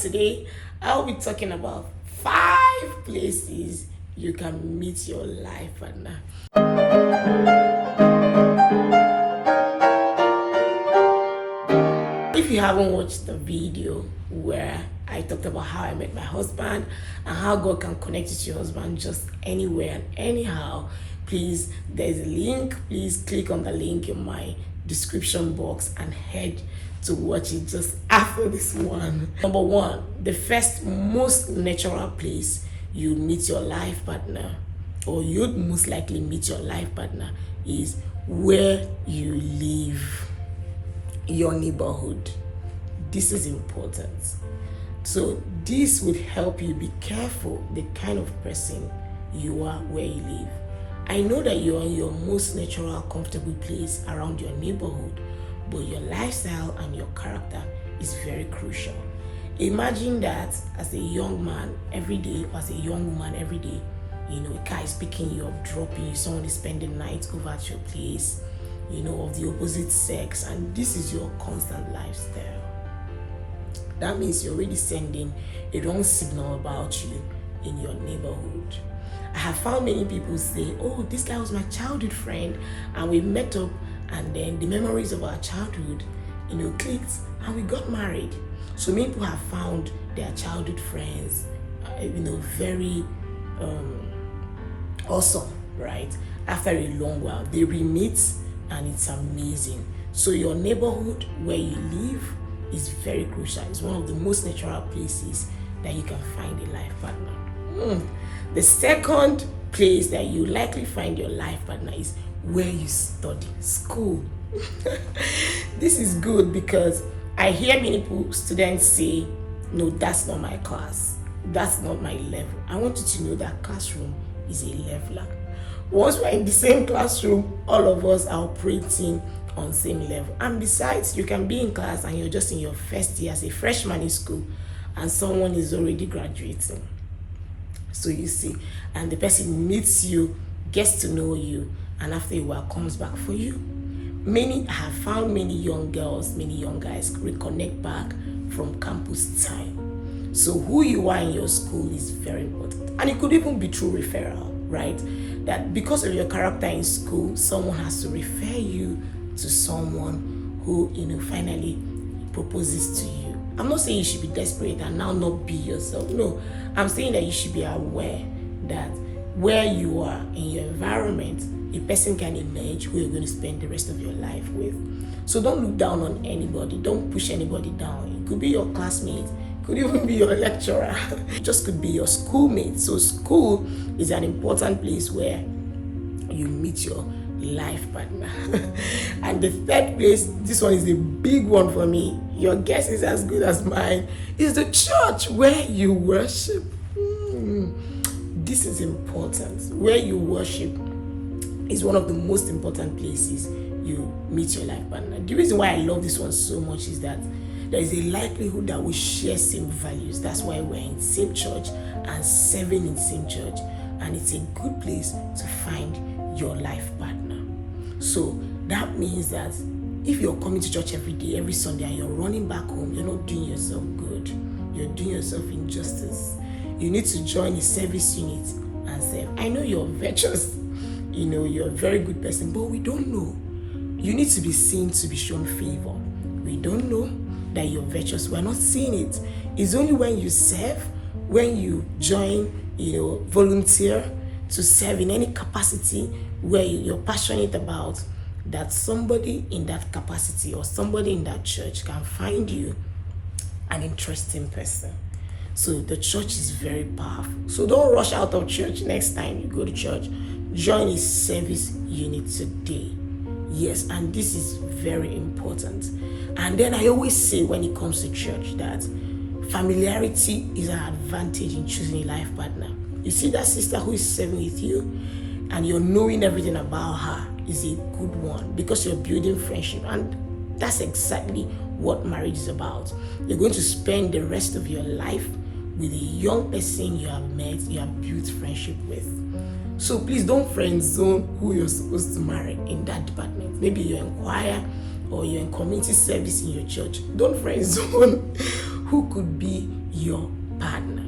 today I'll be talking about 5 places you can meet your life partner. If you haven't watched the video where I talked about how I met my husband and how God can connect you to your husband just anywhere and anyhow, please, there's a link. Please click on the link in my description box and head to watch it just after this one. Number 1, the first most natural place you meet your life partner, or you'd most likely meet your life partner, is where you live, your neighborhood. This is important. So this would help you be careful the kind of person you are where you live. I know that you're in your most natural, comfortable place around your neighborhood, but your lifestyle and your character is very crucial. Imagine that as a young man every day, or as a young woman every day, a car is picking you up, dropping you, someone is spending night over at your place, of the opposite sex, and this is your constant lifestyle. That means you're already sending a wrong signal about you in your neighborhood. I have found many people say, oh, this guy was my childhood friend and we met up, and then the memories of our childhood, clicked and we got married. So many people have found their childhood friends, very awesome, right? After a long while, they re-meet and it's amazing. So your neighborhood where you live is very crucial. It's one of the most natural places that you can find a life partner. The second place that you likely find your life partner is where you study, school. This is good because I hear many students say, no, that's not my class. That's not my level. I want you to know that classroom is a leveler. Once we're in the same classroom, all of us are operating on the same level. And besides, you can be in class and you're just in your first year as a freshman in school and someone is already graduating. So you see, and the person meets you, gets to know you, and after a while comes back for you. I have found many young girls, many young guys reconnect back from campus time. So who you are in your school is very important. And it could even be through referral, right? That because of your character in school, someone has to refer you to someone who, finally proposes to you. I'm not saying you should be desperate and now not be yourself. No, I'm saying that you should be aware that where you are in your environment, a person can emerge who you're going to spend the rest of your life with. So don't look down on anybody. Don't push anybody down. It could be your classmate. It could even be your lecturer. It just could be your schoolmate. So school is an important place where you meet your life partner. And the third place, this one is the big one for me, your guess is as good as mine, is the church where you worship. This is important. Where you worship is one of the most important places you meet your life partner. The reason why I love this one so much is that there is a likelihood that we share same values. That's why we're in the same church and serving in the same church, and it's a good place to find your life partner. So that means that if you're coming to church every day, every Sunday, and you're running back home, you're not doing yourself good. You're doing yourself injustice. You need to join a service unit and serve. I know you're virtuous, you're a very good person, but we don't know. You need to be seen to be shown favor. We don't know that you're virtuous. We're not seeing it. It's only when you serve, when you join, volunteer to serve in any capacity where you're passionate about, that somebody in that capacity or somebody in that church can find you an interesting person. So the church is very powerful. So don't rush out of church next time you go to church. Join a service unit today. Yes, and this is very important. And then I always say when it comes to church that familiarity is an advantage in choosing a life partner. You see that sister who is serving with you and you're knowing everything about her is a good one because you're building friendship, and that's exactly what marriage is about. You're going to spend the rest of your life with a young person you have met, you have built friendship with. So please don't friend zone who you're supposed to marry in that department. Maybe you're in choir or you're in community service in your church. Don't friend zone who could be your partner.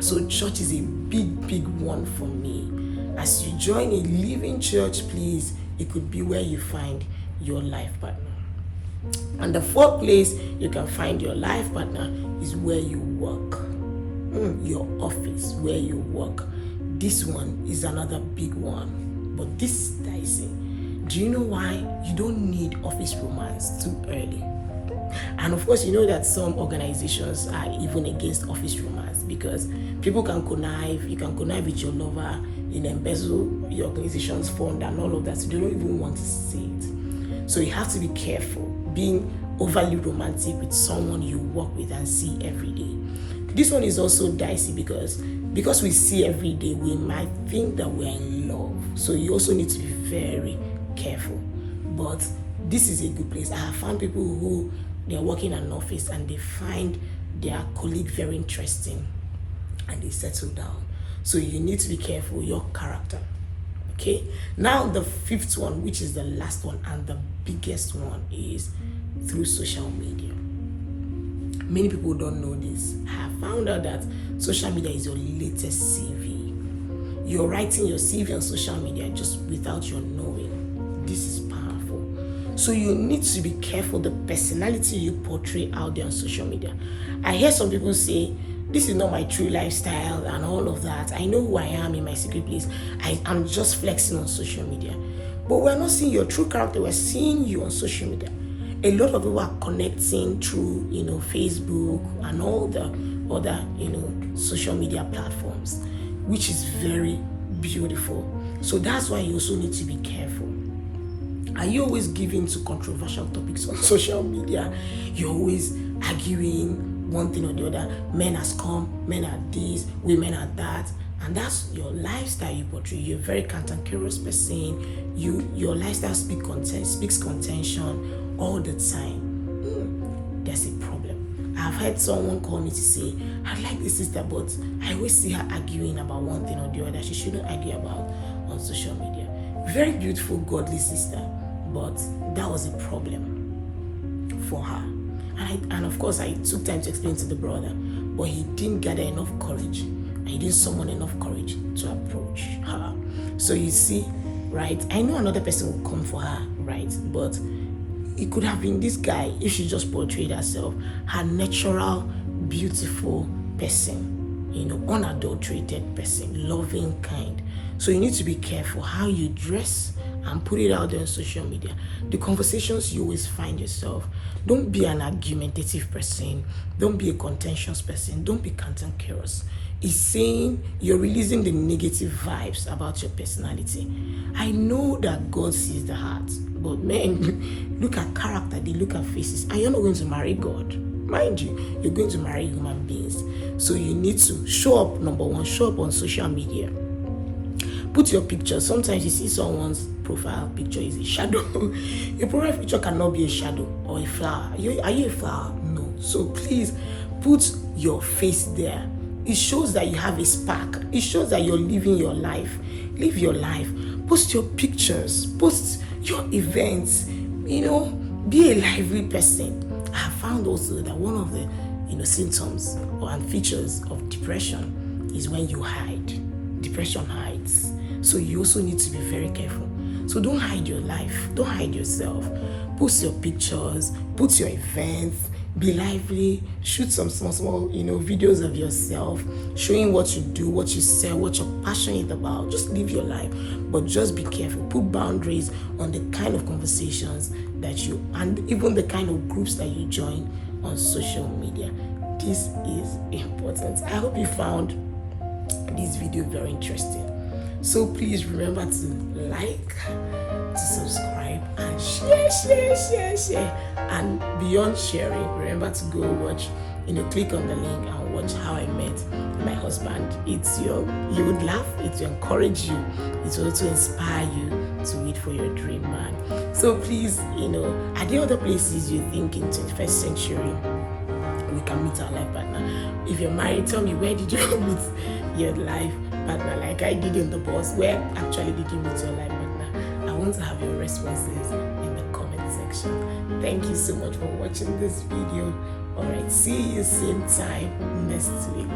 So church is a big one for me. As you join a living church, please, it could be where you find your life partner. And the fourth place you can find your life partner is where you work. Your office, where you work. This one is another big one, but this is dicey. Do you know why? You don't need office romance too early. And of course, you know that some organizations are even against office romance because people can connive, you can connive with your lover, embezzle your organization's fund and all of that. So they don't even want to see it. So you have to be careful being overly romantic with someone you work with and see every day. This one is also dicey because we see every day, we might think that we're in love. So you also need to be very careful. But this is a good place. I have found people who they're working in an office and they find their colleague very interesting and they settle down. So you need to be careful, your character. Okay? Now the fifth one, which is the last one and the biggest one, is through social media. Many people don't know this. I have found out that social media is your latest CV. You're writing your CV on social media just without your knowing. This is powerful. So you need to be careful the personality you portray out there on social media. I hear some people say, this is not my true lifestyle and all of that. I know who I am in my secret place. I'm just flexing on social media. But we're not seeing your true character. We're seeing you on social media. A lot of people are connecting through, Facebook and all the other, social media platforms, which is very beautiful. So that's why you also need to be careful. Are you always giving to controversial topics on social media? You're always arguing one thing or the other. Men has come, men are this, women are that. And that's your lifestyle you portray. You're a very cantankerous person. Your lifestyle speaks contention all the time. There's a problem. I've heard someone call me to say, I like this sister, but I always see her arguing about one thing or the other she shouldn't argue about on social media. Very beautiful, godly sister, but that was a problem for her. And of course, I took time to explain to the brother, but he didn't gather enough courage. He didn't summon enough courage to approach her. So you see, right? I know another person will come for her, right? But it could have been this guy if she just portrayed herself, her natural, beautiful person, unadulterated person, loving, kind. So you need to be careful how you dress and put it out there on social media. The conversations you always find yourself. Don't be an argumentative person. Don't be a contentious person. Don't be cantankerous. It's saying you're releasing the negative vibes about your personality. I know that God sees the heart, but men look at character, they look at faces, and you're not going to marry God. Mind you, you're going to marry human beings. So you need to show up, number one, show up on social media. Put your picture. Sometimes you see someone's profile picture is a shadow. Your profile picture cannot be a shadow or a flower. Are you a flower? No. So please put your face there. It shows that you have a spark. It shows that you're living your life. Live your life. Post your pictures. Post your events. Be a lively person. I have found also that one of the symptoms and features of depression is when you hide. Depression hides. So you also need to be very careful. So don't hide your life. Don't hide yourself. Post your pictures. Put your events. Be lively. Shoot some small, videos of yourself, showing what you do, what you sell, what you're passionate about. Just live your life. But just be careful. Put boundaries on the kind of conversations that you, and even the kind of groups that you join on social media. This is important. I hope you found this video very interesting. So please remember to like, to subscribe, and share. And beyond sharing, remember to go watch, click on the link and watch How I Met My Husband. You would laugh, it will encourage you, it will also inspire you to wait for your dream man. So please, are there other places you think in 21st century we can meet our life partner? If you're married, tell me, where did you meet your life partner like I did in the bus? Where actually did you meet your life partner? I want to have your responses in the comment section. Thank you so much for watching this video. All right, see you same time next week.